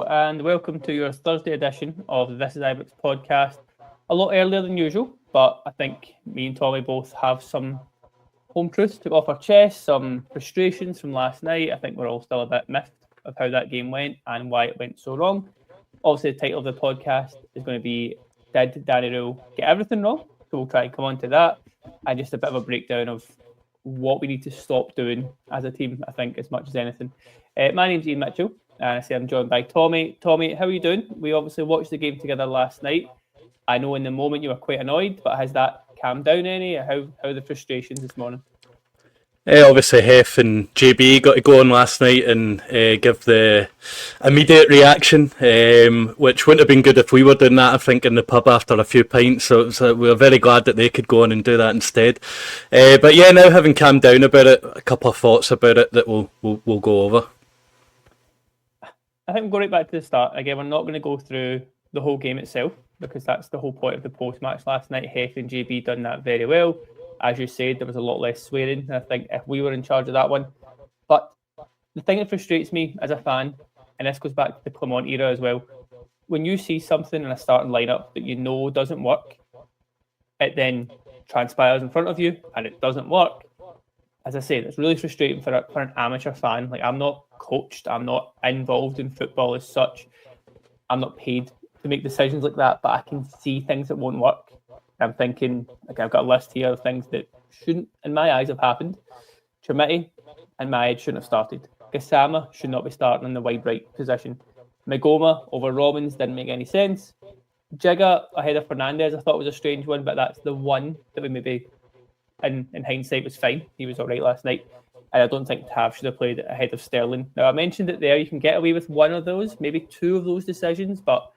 and welcome to your Thursday edition of the This Is Ibrox podcast. A lot earlier than usual, but I think me and Tommy both have some home truths to off our chest, some frustrations from last night. I think we're all still a bit miffed of how that game went and why it went so wrong. Obviously, the title of the podcast is going to be Did Danny Rohl Get Everything Wrong? So we'll try and come on to that and just a bit of a breakdown of what we need to stop doing as a team, I think, as much as anything. My name's Ian Mitchell, and I say I'm joined by Tommy. Tommy, how are you doing? We obviously watched the game together last night. I know in the moment you were quite annoyed, but has that calmed down any? How are the frustrations this morning? Obviously, Hef and JB got to go on last night and give the immediate reaction, which wouldn't have been good if we were doing that, I think, in the pub after a few pints. So we were very glad that they could go on and do that instead. But yeah, now having calmed down about it, a couple of thoughts about it that we'll go over. I think we'll go right back to the start. Again, we're not going to go through the whole game itself because that's the whole point of the post-match last night. Hef and JB done that very well. As you said, there was a lot less swearing, I think, if we were in charge of that one. But the thing that frustrates me as a fan, and this goes back to the Clement era as well, when you see something in a starting lineup that you know doesn't work, it then transpires in front of you and it doesn't work. As I said, it's really frustrating for an amateur fan. Like, I'm not coached, I'm not involved in football as such. I'm not paid to make decisions like that, but I can see things that won't work. I'm thinking, okay, I've got a list here of things that shouldn't, in my eyes, have happened. Trimiti, in my head, shouldn't have started. Gassama should not be starting in the wide right position. Magoma over Robbins didn't make any sense. Jigga ahead of Fernandez, I thought was a strange one, but that's the one that we maybe, in hindsight, was fine. He was all right last night. And I don't think Tav should have played ahead of Sterling. Now, I mentioned it there. You can get away with one of those, maybe two of those decisions, but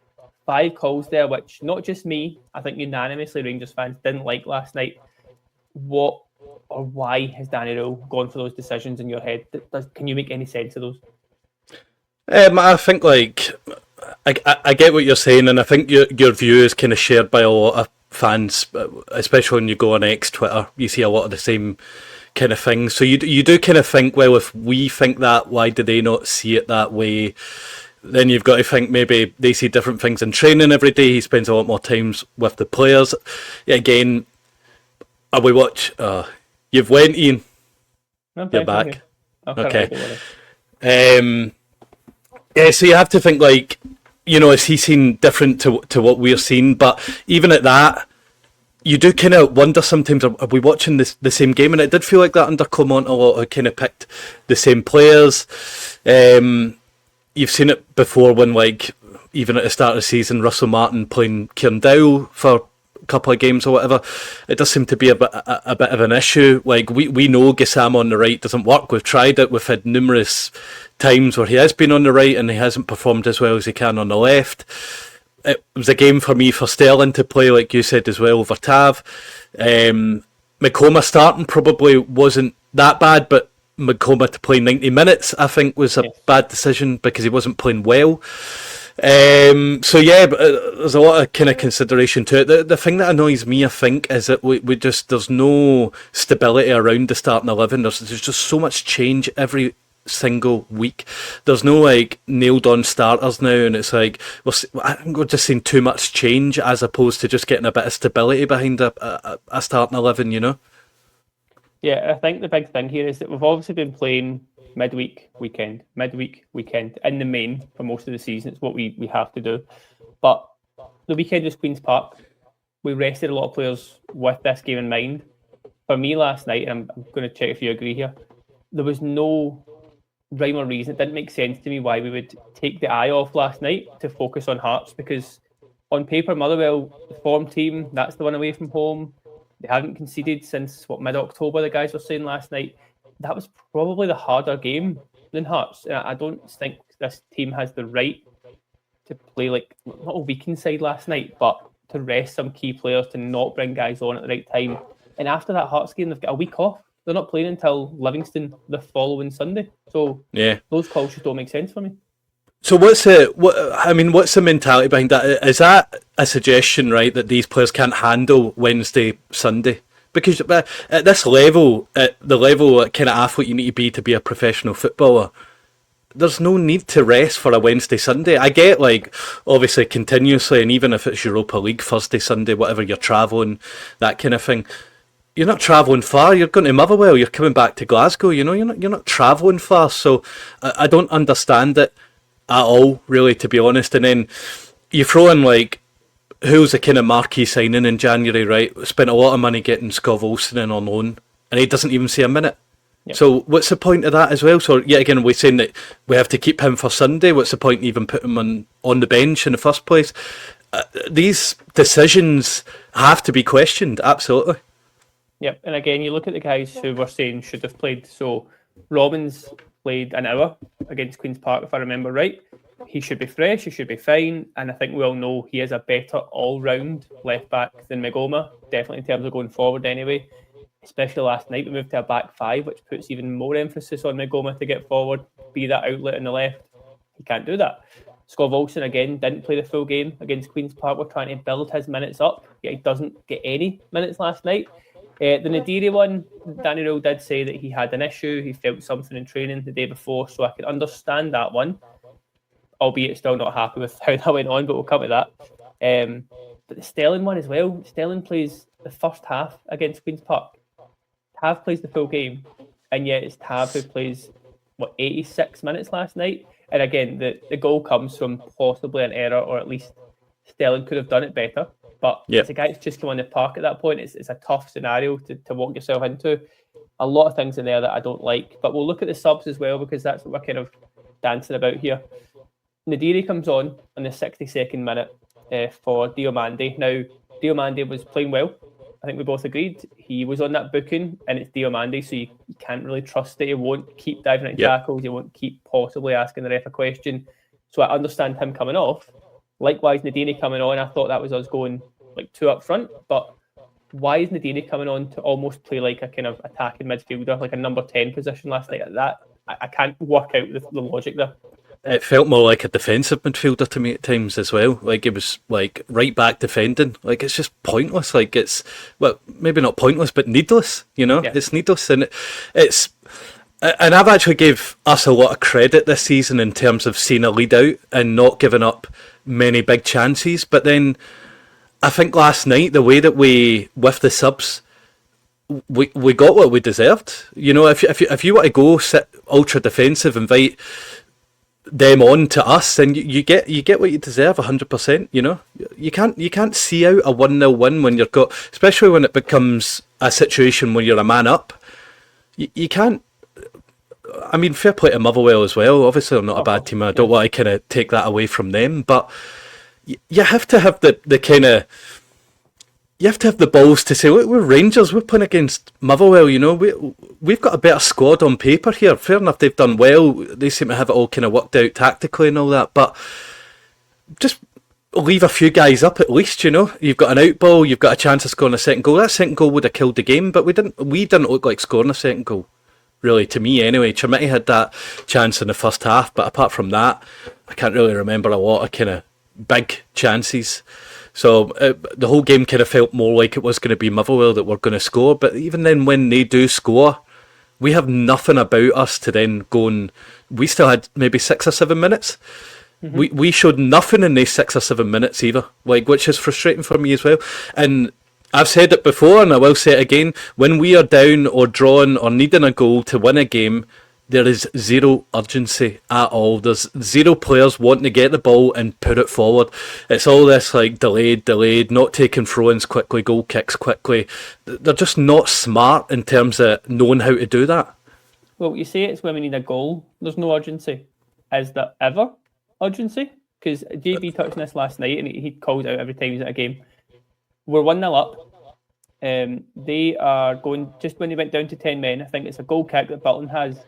5 calls there, which not just me, I think unanimously Rangers fans didn't like last night. What or why has Danny Rohl gone for those decisions in your head? Can you make any sense of those? I think, I get what you're saying, and I think your view is kind of shared by a lot of fans, especially when you go on X, Twitter. You see a lot of the same kind of things. So you do kind of think, well, if we think that, why do they not see it that way? Then you've got to think maybe they see different things in training every day. He spends a lot more times with the players. Again, we watch. You've went, Ian. You're back. Okay. Yeah, so you have to think, like, is he seen different to what we're seeing? But even at that, you do kind of wonder sometimes, are we watching the same game? And it did feel like that under Clement a lot. I kind of picked the same players. You've seen it before when, like, even at the start of the season, Russell Martin playing Kieran Dowell for a couple of games or whatever. It does seem to be a bit of an issue. Like, we know Gassama on the right doesn't work. We've tried it. We've had numerous times where he has been on the right and he hasn't performed as well as he can on the left. It was a game for me for Sterling to play, like you said, as well, over Tav. Makoma starting probably wasn't that bad, but Makoma to play 90 minutes, I think, was a bad decision because he wasn't playing well. So yeah, but there's a lot of kind of consideration to it. The thing that annoys me, I think, is that we just, there's no stability around the starting 11. There's just so much change every single week. There's no, like, nailed on starters now, and it's like we're just seeing too much change as opposed to just getting a bit of stability behind a starting 11, Yeah, I think the big thing here is that we've obviously been playing midweek, weekend in the main for most of the season. It's what we have to do. But the weekend was Queen's Park. We rested a lot of players with this game in mind. For me last night, and I'm going to check if you agree here, there was no rhyme or reason. It didn't make sense to me why we would take the eye off last night to focus on Hearts, because on paper, Motherwell, the form team, that's the one away from home. They haven't conceded since, mid-October, the guys were saying last night. That was probably the harder game than Hearts. I don't think this team has the right to play, like, not a weakened side last night, but to rest some key players, to not bring guys on at the right time. And after that Hearts game, they've got a week off. They're not playing until Livingston the following Sunday. So yeah, those calls just don't make sense for me. So what's the mentality behind that? Is that a suggestion, right, that these players can't handle Wednesday, Sunday? Because at this level, at the level kind of athlete you need to be a professional footballer, there's no need to rest for a Wednesday, Sunday. I get, like, obviously continuously, and even if it's Europa League, Thursday, Sunday, whatever, you're travelling, that kind of thing. You're not travelling far. You're going to Motherwell. You're coming back to Glasgow. You know, you're not travelling far. So I don't understand it at all, really, to be honest. And then you throw in, like, who's the kind of marquee signing in January, right? Spent a lot of money getting Skov Olsen in on loan, and he doesn't even see a minute. Yep. So what's the point of that as well? So yet again, we're saying that we have to keep him for Sunday. What's the point even putting him on the bench in the first place? These decisions have to be questioned, absolutely. Yep, and again, you look at the guys who we're saying should have played. So Robbins played an hour against Queen's Park, if I remember right. He should be fresh, he should be fine, and I think we all know he is a better all-round left-back than Migoma, definitely in terms of going forward anyway. Especially last night, we moved to a back five, which puts even more emphasis on Migoma to get forward, be that outlet in the left. He can't do that. Skov Olsen, again, didn't play the full game against Queen's Park. We're trying to build his minutes up, yet he doesn't get any minutes last night. The Nadiri one, Danny Rohl did say that he had an issue. He felt something in training the day before, so I can understand that one, albeit still not happy with how that went on, but we'll come to that. But the Sterling one as well. Sterling plays the first half against Queen's Park. Tav plays the full game, and yet it's Tav who plays, 86 minutes last night? And again, the goal comes from possibly an error, or at least Sterling could have done it better. But as a guy that's just come on the park at that point, it's a tough scenario to walk yourself into. A lot of things in there that I don't like. But we'll look at the subs as well, because that's what we're kind of dancing about here. Nadiri comes on the 62nd minute for Diomande. Now, Diomande was playing well. I think we both agreed. He was on that booking, and it's Diomande, so you can't really trust that he won't keep diving into tackles. He won't keep possibly asking the ref a question. So I understand him coming off. Likewise, Nadini coming on, I thought that was us going like two up front, but why is Nadini coming on to almost play like a kind of attacking midfielder, like a number 10 position last night? That I can't work out the logic there. It felt more like a defensive midfielder to me at times as well. Like it was like right back defending. Like it's just pointless. Like it's, well, maybe not pointless, but needless. You know, It's needless, and and I've actually gave us a lot of credit this season in terms of seeing a lead out and not giving up many big chances. But then I think last night the way that we with the subs, we got what we deserved. You know, if you want to go sit ultra defensive, invite them on to us, then you get what you deserve 100%. You know, you can't see out a 1-0 win when you've got, especially when it becomes a situation when you're a man up. You can't. I mean, fair play to Motherwell as well. Obviously, they're not a bad team. I don't want to kind of take that away from them, but you have to have the kind of. You have to have the balls to say, look, we're Rangers, we're playing against Motherwell, you know, we've got a better squad on paper here. Fair enough, they've done well, they seem to have it all kind of worked out tactically and all that, but just leave a few guys up at least, you know. You've got an out ball, you've got a chance of scoring a second goal. That second goal would have killed the game, but we didn't look like scoring a second goal, really, to me anyway. Chermiti had that chance in the first half, but apart from that, I can't really remember a lot of kind of big chances. So the whole game kind of felt more like it was going to be Motherwell that were going to score. But even then, when they do score, we have nothing about us to then go and... We still had maybe 6 or 7 minutes. Mm-hmm. We showed nothing in these 6 or 7 minutes either, like, which is frustrating for me as well. And I've said it before, and I will say it again, when we are down or drawn or needing a goal to win a game, there is zero urgency at all. There's zero players wanting to get the ball and put it forward. It's all this like delayed, not taking throw-ins quickly, goal kicks quickly. They're just not smart in terms of knowing how to do that. Well, you say it's when we need a goal, there's no urgency. Is there ever urgency? Because JB touched on this last night, and he calls out every time he's at a game. We're 1-0 up. They are going, just when they went down to 10 men, I think it's a goal kick that Button has,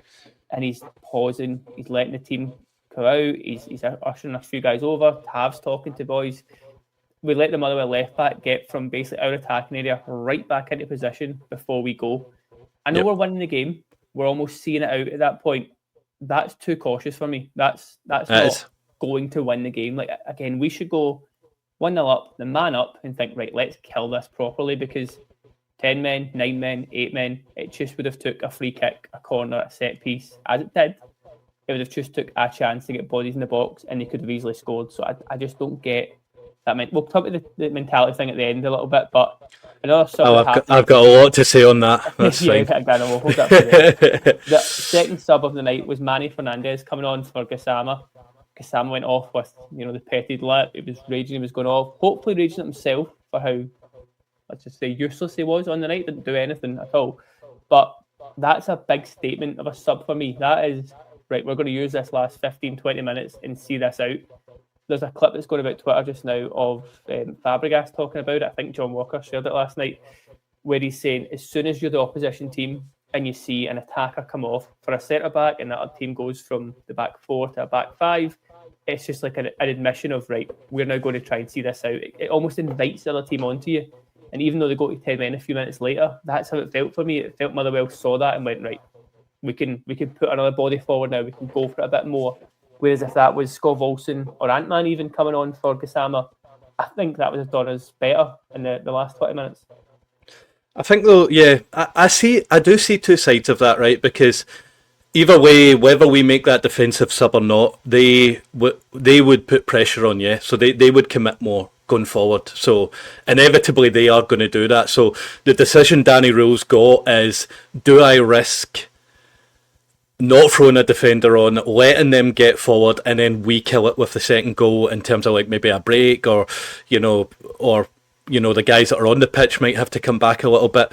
and he's pausing, he's letting the team go out, he's ushering a few guys over, Tav's talking to boys. We let the Motherwell left back get from basically our attacking area right back into position before we go. I know we're winning the game, we're almost seeing it out at that point. That's too cautious for me. That's not going to win the game. Like, again, we should go 1-0 up, the man up, and think, right, let's kill this properly, because 10 men, 9 men, 8 men, it just would have took a free kick, a corner, a set piece, as it did. it would have just took a chance to get bodies in the box, and they could have easily scored. So I just don't get that. We'll talk about the mentality thing at the end a little bit, but another sub. I've got a lot to say on that. That's fine. We'll hold that for the The second sub of the night was Manny Fernandez coming on for Gassama. Gassama went off with, the petted lip. It was raging. He was going off. Hopefully raging at himself for how, let's just say, useless he was on the night. Didn't do anything at all. But that's a big statement of a sub for me. That is, right, we're going to use this last 15, 20 minutes and see this out. There's a clip that's going about Twitter just now of Fabregas talking about it. I think John Walker shared it last night, where he's saying, as soon as you're the opposition team and you see an attacker come off for a centre-back and that other team goes from the back four to a back five, it's just like an admission of, right, we're now going to try and see this out. It almost invites the other team onto you. And even though they go to 10 men a few minutes later, that's how it felt for me. It felt Motherwell saw that and went, right, we can put another body forward now. We can go for it a bit more. Whereas if that was Scott Olsen or Ant-Man even coming on for Gassama, I think that would have done us better in the last 20 minutes. I think though, yeah, I do see two sides of that, right? Because either way, whether we make that defensive sub or not, they would put pressure on you, so they would commit more going forward. So inevitably they are going to do that. So the decision Danny Rohl's got is, do I risk not throwing a defender on, letting them get forward, and then we kill it with the second goal in terms of like maybe a break, or the guys that are on the pitch might have to come back a little bit?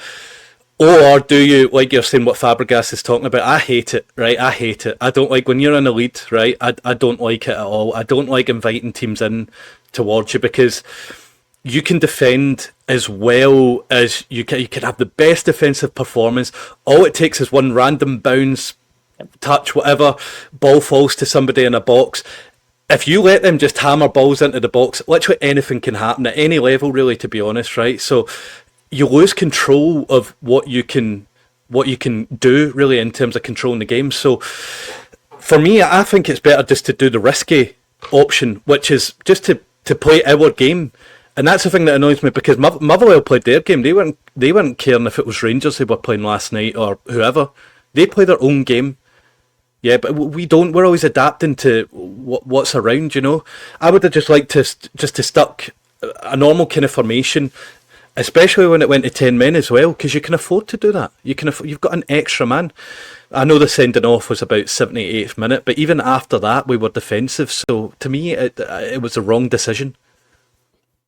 Or do you, like you're saying what Fabregas is talking about, I hate it, right? I hate it. I don't like when you're in a lead, right? I don't like it at all. I don't like inviting teams in towards you, because you can defend as well as you can have the best defensive performance. All it takes is one random bounce, touch, whatever, ball falls to somebody in a box. If you let them just hammer balls into the box, literally anything can happen at any level, really, to be honest, right? So you lose control of what you can do, really, in terms of controlling the game. So for me, I think it's better just to do the risky option, which is just to play our game. And that's the thing that annoys me, because Motherwell played their game. They weren't caring if it was Rangers who were playing last night or whoever. They play their own game. Yeah, but we don't. We're always adapting to what's around, I would have just liked to stuck a normal kind of formation, especially when it went to 10 men as well, because you can afford to do that. You've got an extra man. I know the sending off was about 78th minute, but even after that, we were defensive. So to me, it was a wrong decision.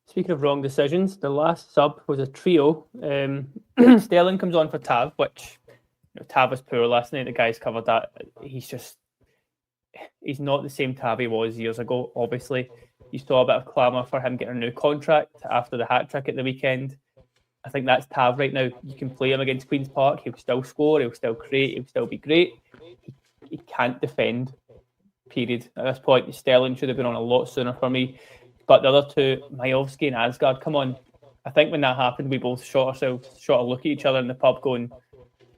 Speaking of wrong decisions, the last sub was a trio. Sterling comes on for Tav, which... Tav was poor last night. The guys covered that. He's not the same Tav he was years ago, obviously. You saw a bit of clamour for him getting a new contract after the hat-trick at the weekend. I think that's Tav right now. You can play him against Queen's Park. He'll still score. He'll still create. He'll still be great. He can't defend, period. At this point, Sterling should have been on a lot sooner for me. But the other two, Majovski and Asgard, come on. I think when that happened, we both shot a look at each other in the pub going,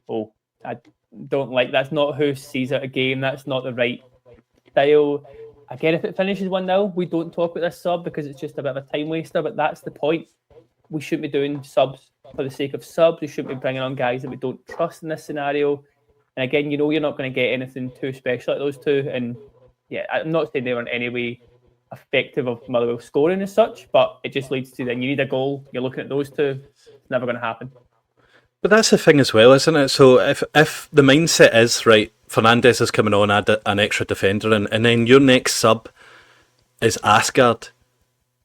oh, I don't like, that's not who sees it a game. That's not the right style. Again, if it finishes 1-0, we don't talk about this sub because it's just a bit of a time waster, but that's the point. We shouldn't be doing subs for the sake of subs. We shouldn't be bringing on guys that we don't trust in this scenario. And again, you're not going to get anything too special like those two. And yeah, I'm not saying they were in any way effective of Motherwell scoring as such, but it just leads to then you need a goal. You're looking at those two. It's never going to happen. But that's the thing as well, isn't it? So if the mindset is, right, Fernandez is coming on, add an extra defender, and then your next sub is Asgard,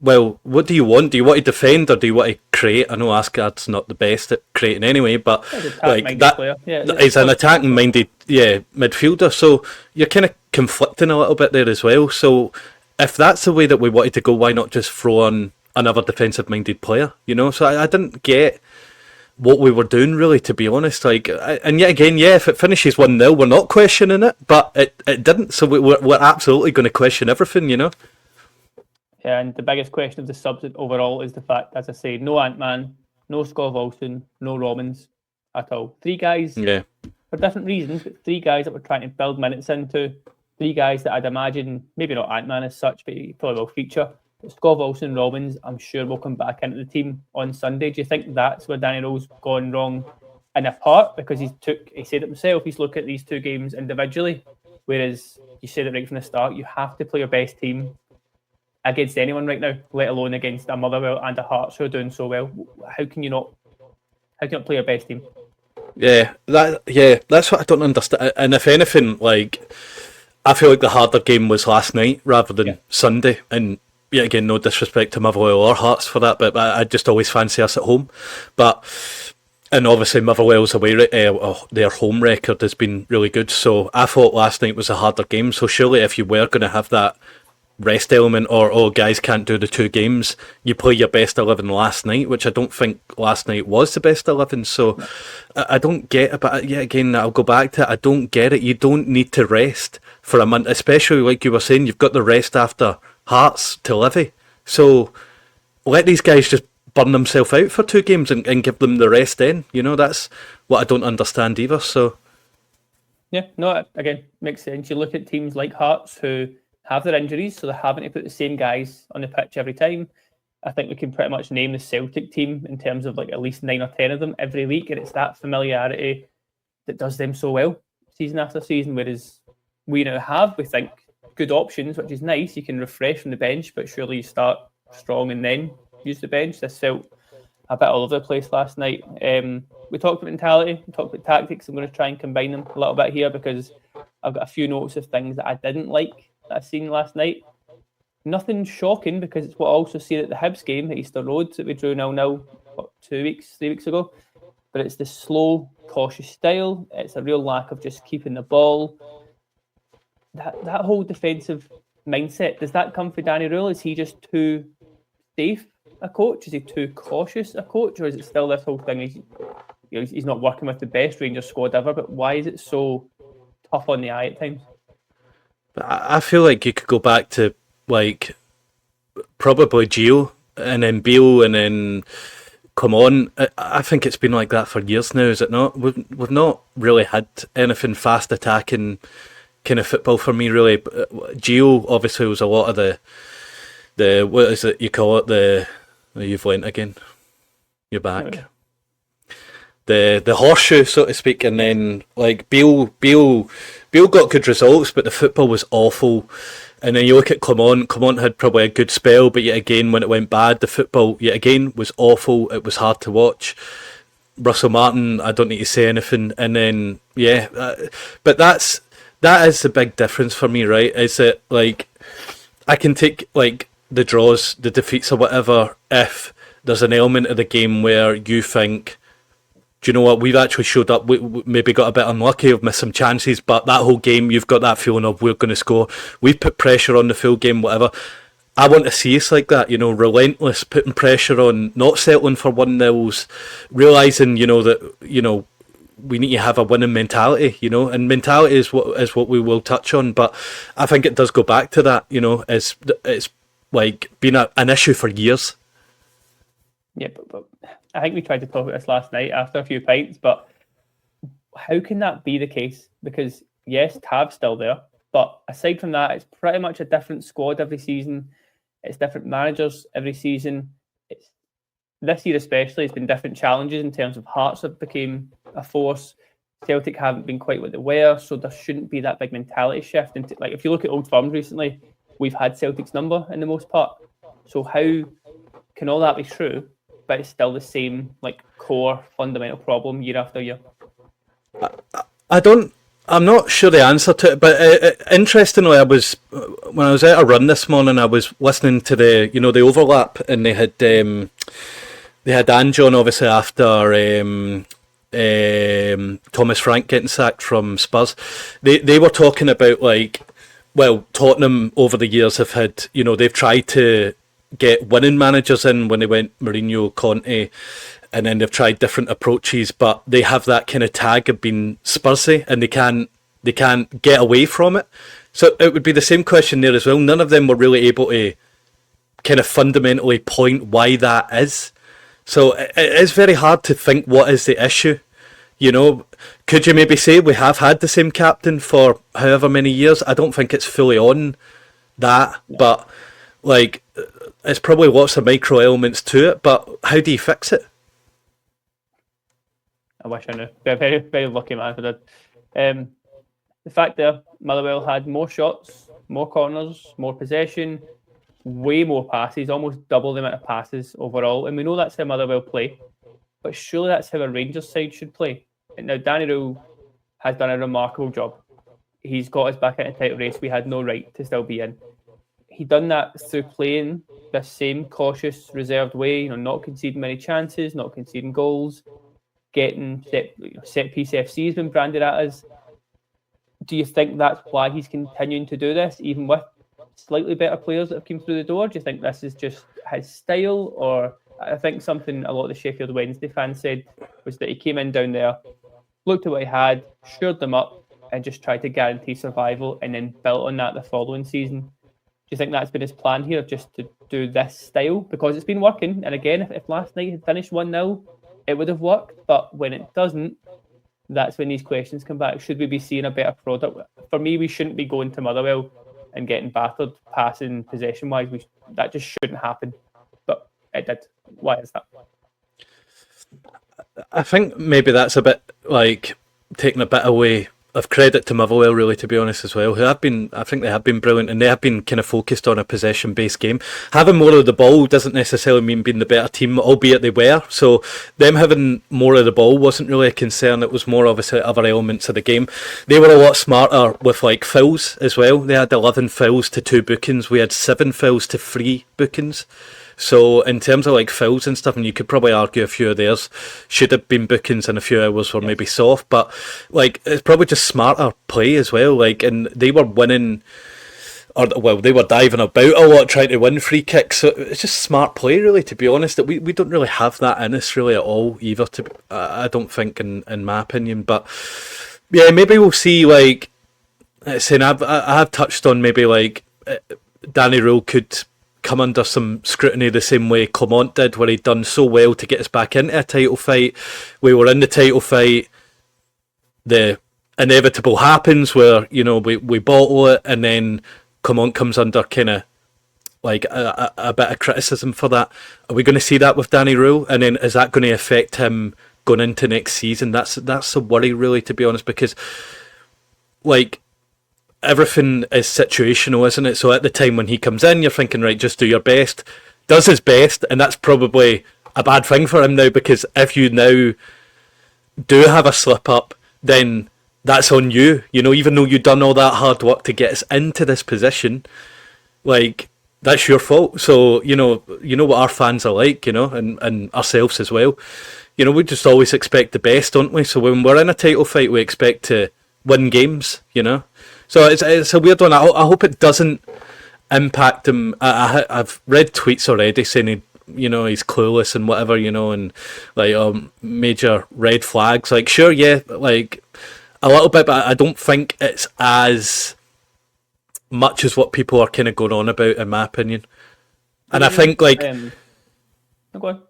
well, what do you want? Do you want to defend or do you want to create? I know Asgard's not the best at creating anyway, but like that, he's an attacking-minded midfielder, so you're kind of conflicting a little bit there as well. So if that's the way that we wanted to go, why not just throw on another defensive-minded player? So I didn't get what we were doing, really, to be honest. And yet again, if it finishes 1-0, we're not questioning it, but it didn't, so we're absolutely going to question everything, Yeah, and the biggest question of the subs overall is the fact, as I say, no Ant-Man, no Scott Olsen, no Romans at all. Three guys, for different reasons, but three guys that we're trying to build minutes into, three guys that I'd imagine, maybe not Ant-Man as such, but he probably will feature. Scott Olsen, Robbins, I'm sure will come back into the team on Sunday. Do you think that's where Danny Rohl's gone wrong in a part? Because he said it himself, he's looking at these two games individually Whereas you said it right from the start, you have to play your best team against anyone right now, let alone against a Motherwell and a Hearts who are doing so well. How can you not play your best team? That's what I don't understand. And if anything, like, I feel like the harder game was last night rather than Sunday. And yet again, no disrespect to Motherwell or Hearts for that, but I just always fancy us at home. And obviously Motherwell's their home record has been really good. So I thought last night was a harder game. So surely if you were going to have that rest element, or guys can't do the 2 games, you play your best 11 last night, which I don't think last night was the best 11. So I don't get it, but yet again, I'll go back to it. I don't get it. You don't need to rest for a month, especially like you were saying, you've got the rest after Hearts to Livy. So let these guys just burn themselves out for 2 games and give them the rest then. That's what I don't understand either. So yeah, no, again, makes sense. You look at teams like Hearts who have their injuries, so they're having to put the same guys on the pitch every time. I think we can pretty much name the Celtic team in terms of like at least 9 or 10 of them every week, and it's that familiarity that does them so well season after season, whereas we now have, we think, good options, which is nice. You can refresh from the bench, but surely you start strong and then use the bench. This felt a bit all over the place last night. We talked about mentality, we talked about tactics. I'm going to try and combine them a little bit here because I've got a few notes of things that I didn't like that I seen last night. Nothing shocking because it's what I also seen at the Hibs game at Easter Road that we drew 0-0 3 weeks ago. But it's the slow, cautious style. It's a real lack of just keeping the ball. That whole defensive mindset, does that come from Danny Rohl? Is he just too safe a coach? Is he too cautious a coach? Or is it still this whole thing? He's not working with the best Rangers squad ever, but why is it so tough on the eye at times? I feel like you could go back to like probably Gio and then Beale and then come on. I think it's been like that for years now, is it not? We've not really had anything fast attacking kind of football for me really. Gio obviously was a lot of the what is it you call it, you've went again. You're back. Okay. The horseshoe, so to speak, and then like Beale got good results, but the football was awful. And then you look at Clement had probably a good spell, but yet again, when it went bad, the football yet again was awful. It was hard to watch. Russell Martin, I don't need to say anything. And then but that is the big difference for me, right? Is that like I can take like the draws, the defeats, or whatever if there's an element of the game where you think, do you know what, we've actually showed up, we maybe got a bit unlucky, we've missed some chances, but that whole game you've got that feeling of we're going to score, we've put pressure on the full game, whatever. I want to see us like that, relentless, putting pressure on, not settling for 1-0s, realising, that, we need to have a winning mentality, and mentality is what we will touch on, but I think it does go back to that, it's like been an issue for years. Yeah, but I think we tried to talk about this last night after a few pints, but how can that be the case? Because yes, Tav's still there, but aside from that, it's pretty much a different squad every season. It's different managers every season. It's this year especially, it's been different challenges in terms of Hearts have became a force. Celtic haven't been quite what they were, so there shouldn't be that big mentality shift. And like if you look at Old Firms recently, we've had Celtic's number in the most part. So how can all that be true, but it's still the same like core fundamental problem year after year? I'm not sure the answer to it, but interestingly, when I was out a run this morning, I was listening to the overlap, and they had Ange on obviously after Thomas Frank getting sacked from Spurs. They were talking about Tottenham over the years have had, they've tried to get winning managers in when they went Mourinho, Conte, and then they've tried different approaches, but they have that kind of tag of being Spursy, and they can't get away from it. So it would be the same question there as well. None of them were really able to kind of fundamentally point why that is. So it is very hard to think what is the issue. Could you maybe say we have had the same captain for however many years? I don't think it's fully on that, but it's probably lots of micro elements to it, but how do you fix it? I wish I knew. Very, very lucky man for that. The fact there, Motherwell had more shots, more corners, more possession, way more passes, almost double the amount of passes overall. And we know that's how Motherwell play, but surely that's how a Rangers side should play. And now Danny Rohl has done a remarkable job. He's got us back in a title race we had no right to still be in. He done that through playing this same cautious, reserved way, not conceding many chances, not conceding goals, getting set piece FCs been branded at us. Do you think that's why he's continuing to do this, even with slightly better players that have come through the door? Do you think this is just his style? Or I think something a lot of the Sheffield Wednesday fans said was that he came in down there, looked at what he had, shored them up, and just tried to guarantee survival, and then built on that the following season. Do you think that's been his plan here, just to do this style? Because it's been working, and again, if last night had finished 1-0, it would have worked, but when it doesn't, that's when these questions come back. Should we be seeing a better product? For me, we shouldn't be going to Motherwell and getting battered, passing, possession-wise. That just shouldn't happen, but it did. Why is that? I think maybe that's a bit like taking a bit away of credit to Motherwell, really, to be honest, as well. I think they have been brilliant, and they have been kind of focused on a possession-based game. Having more of the ball doesn't necessarily mean being the better team, albeit they were. So them having more of the ball wasn't really a concern. It was more obviously other elements of the game. They were a lot smarter with like fouls as well. They had 11 fouls to 2 bookings. We had 7 fouls to 3 bookings. So in terms of like fouls and stuff, and you could probably argue a few of theirs should have been bookings and a few hours were maybe soft, but like it's probably just smarter play as well. Like, and they were winning, they were diving about a lot trying to win free kicks. So it's just smart play, really, to be honest. That we don't really have that in us really at all either. I don't think, in my opinion. But yeah, maybe we'll see. Like, saying I have touched on maybe like Danny Rohl could come under some scrutiny the same way Clement did, where he'd done so well to get us back into a title fight. We were in the title fight, the inevitable happens where we bottle it, and then Clement comes under kind of like a bit of criticism for that. Are we going to see that with Danny Rohl? And then is that going to affect him going into next season? That's a worry, really, to be honest, because like everything is situational, isn't it? So at the time when he comes in, you're thinking, right, just do your best. Does his best, and that's probably a bad thing for him now, because if you now do have a slip up, then that's on you. Even though you've done all that hard work to get us into this position, like, that's your fault. So, you know what our fans are like, and ourselves as well. We just always expect the best, don't we? So when we're in a title fight, we expect to win games, So it's a weird one. I hope it doesn't impact him. I've read tweets already saying he's clueless and whatever, and like major red flags. Like, sure, yeah, like a little bit, but I don't think it's as much as what people are kind of going on about, in my opinion. And I think like go on.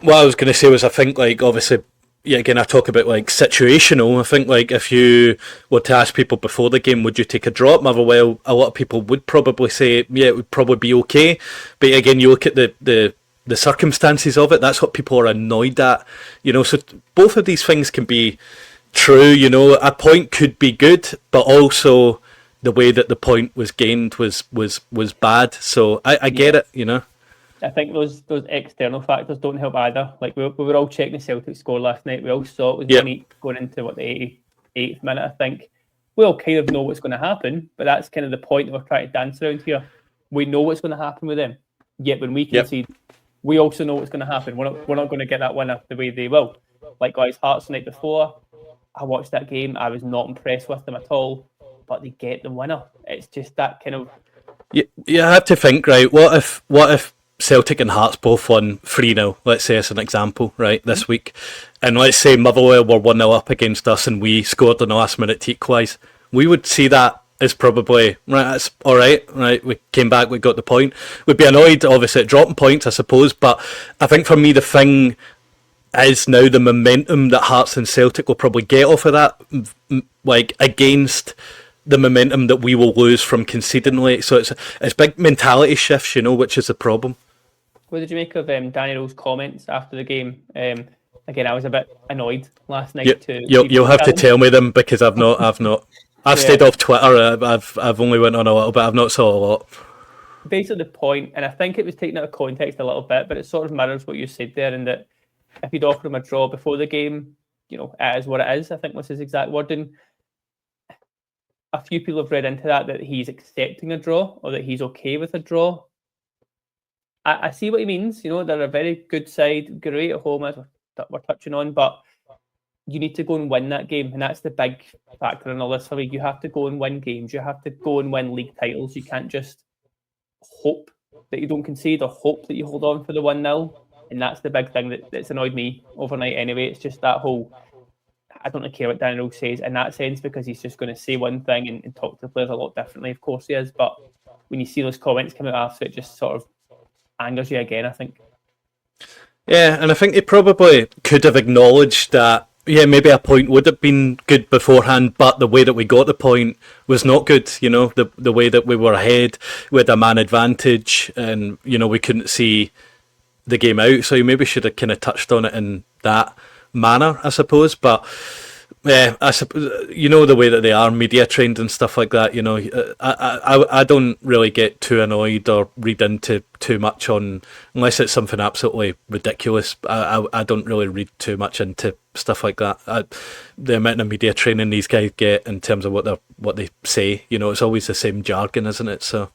What I was going to say was, I think like obviously, yeah, again, I talk about like situational. I think like if you were to ask people before the game, would you take a draw at Motherwell? A lot of people would probably say, yeah, it would probably be okay. But again, you look at the circumstances of it. That's what people are annoyed at. So both of these things can be true. A point could be good, but also the way that the point was gained was bad. So I get it. I think those external factors don't help either. Like we were all checking the Celtic score last night. We all saw it was 1-8 going into the 88th minute, I think. We all kind of know what's going to happen, but that's kind of the point that we're trying to dance around here. We know what's going to happen with them. Yet when we concede, we also know what's going to happen. We're not going to get that winner the way they will. Like guys, Hearts the night before, I watched that game. I was not impressed with them at all, but they get the winner. It's just that kind of. You have to think, right? What if Celtic and Hearts both won 3-0, let's say, as an example, right, this week. And let's say Motherwell were 1-0 up against us and we scored in the last minute to equalise. We would see that as probably, right, that's all right, we came back, we got the point. We'd be annoyed, obviously, at dropping points, I suppose, but I think for me the thing is now the momentum that Hearts and Celtic will probably get off of that, like, against the momentum that we will lose from conceding late. So it's big mentality shifts, which is the problem. What did you make of Danny Rohl's comments after the game? Again, I was a bit annoyed last night. You'll have to tell me them, because I've not. I've stayed off Twitter. I've only went on a little bit. I've not saw a lot. Basically, the point, and I think it was taken out of context a little bit, but it sort of mirrors what you said there, in that if you'd offered him a draw before the game, it is what it is. I think was his exact wording. A few people have read into that he's accepting a draw or that he's okay with a draw. I see what he means. They're a very good side, great at home, as we're touching on, but you need to go and win that game, and that's the big factor in all this for me. You have to go and win games. You have to go and win league titles. You can't just hope that you don't concede or hope that you hold on for the 1-0. And that's the big thing that's annoyed me overnight anyway. It's just that whole, I don't care what Danny Rohl says in that sense, because he's just going to say one thing and talk to the players a lot differently. Of course he is, but when you see those comments come out after, it just sort of angers you again, I think. Yeah, and I think he probably could have acknowledged that, yeah, maybe a point would have been good beforehand, but the way that we got the point was not good. The way that we were ahead with a man advantage, and we couldn't see the game out. So he maybe should have kind of touched on it in that manner, I suppose. But yeah, I suppose the way that they are media trained and stuff like that. I don't really get too annoyed or read into too much on, unless it's something absolutely ridiculous. I don't really read too much into stuff like that. The amount of media training these guys get in terms of what they say, it's always the same jargon, isn't it? So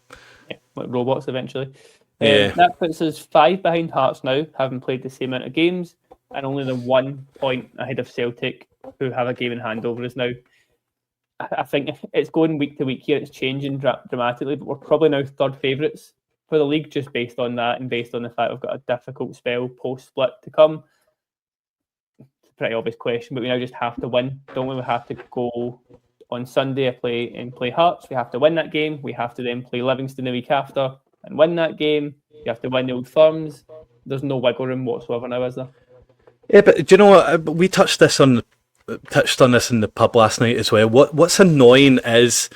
yeah, like robots eventually. Yeah. That puts us 5 behind Hearts now, having played the same amount of games, and only the 1 point ahead of Celtic, who have a game in hand over us now. I think it's going week to week here. It's changing dramatically, but we're probably now third favourites for the league, just based on that and based on the fact we've got a difficult spell post-split to come. It's a pretty obvious question, but we now just have to win, don't we? We have to go on Sunday and play Hearts. We have to win that game. We have to then play Livingston the week after and win that game. You have to win the Old Firms. There's no wiggle room whatsoever now, is there? Yeah, but do you know what? We touched on this in the pub last night as well. What's annoying is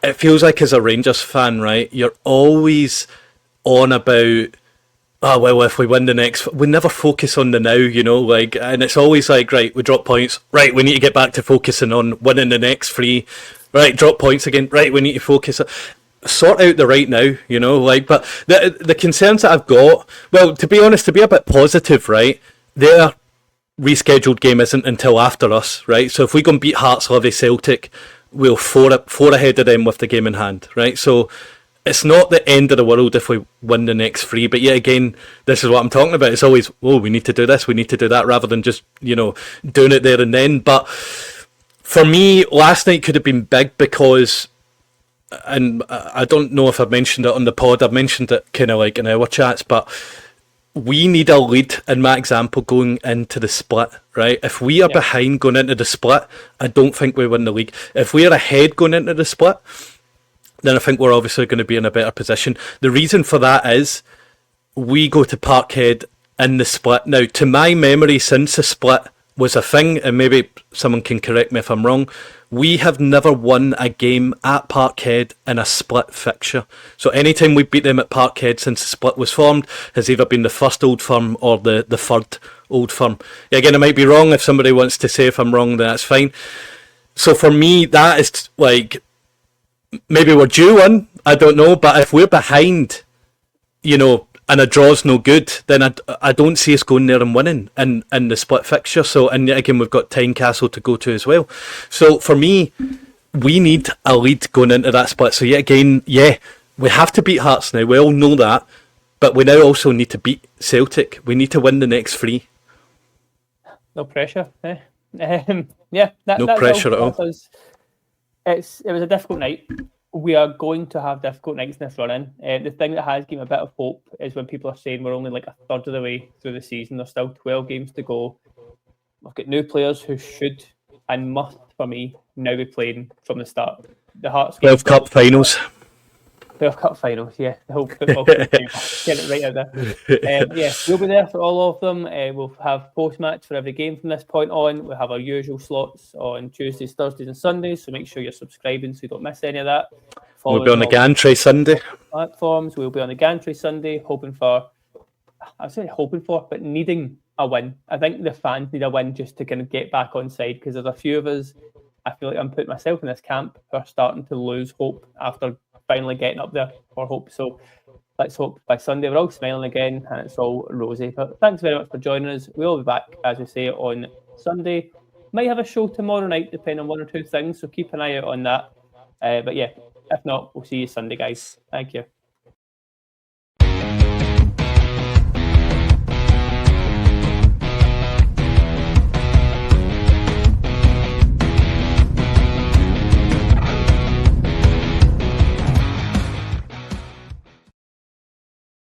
it feels like, as a Rangers fan, right, you're always on about, oh well, if we win the next, we never focus on the now, and it's always like, right, we drop points, right, we need to get back to focusing on winning the next 3, right, drop points again, right, we need to focus. Sort out the right now, but the concerns that I've got, well, to be honest, to be a bit positive, right, their rescheduled game isn't until after us, right? So if we go and beat Hearts, Livy, Celtic, we'll four ahead of them with the game in hand, right? So it's not the end of the world if we win the next 3, but yet again, this is what I'm talking about. It's always, we need to do this, we need to do that, rather than just, doing it there and then. But for me, last night could have been big because, and I don't know if I've mentioned it on the pod, I've mentioned it kind of like in our chats, but we need a lead, in my example, going into the split, right? If we are behind going into the split, I don't think we win the league. If we are ahead going into the split, then I think we're obviously going to be in a better position. The reason for that is we go to Parkhead in the split. Now, to my memory, since the split was a thing, and maybe someone can correct me if I'm wrong, we have never won a game at Parkhead in a split fixture. So anytime we beat them at Parkhead since the split was formed has either been the first Old Firm or the third Old Firm. Again, I might be wrong. If somebody wants to say if I'm wrong, then that's fine. So for me, that is like, maybe we're due one, I don't know, but if we're behind, and a draw's no good, then I don't see us going there and winning in the split fixture. So, and yet again, we've got Tynecastle to go to as well. So for me, we need a lead going into that split. So yet again, we have to beat Hearts now. We all know that. But we now also need to beat Celtic. We need to win the next 3. No pressure. No pressure at all. It was a difficult night. We are going to have difficult nights in this run-in. The thing that has given me a bit of hope is when people are saying we're only like a third of the way through the season. There's still 12 games to go. We've got new players who should and must, for me, now be playing from the start. The Hearts 12 Cup finals. 12 Cup finals, yeah. The whole football get it right out there. We'll be there for all of them. We'll have post-match for every game from this point on. We'll have our usual slots on Tuesdays, Thursdays and Sundays, so make sure you're subscribing so you don't miss any of that. We'll be on the Gantry Sunday. Platforms. We'll be on the Gantry Sunday, but needing a win. I think the fans need a win just to kind of get back on side, because there's a few of us I feel like I'm putting myself in this camp who are starting to lose hope after finally getting up there for hope. So let's hope by Sunday we're all smiling again and it's all rosy. But thanks very much for joining us. We'll be back, as we say, on Sunday. Might have a show tomorrow night, depending on one or two things, so keep an eye out on that. But yeah, if not, we'll see you Sunday, guys. Thank you.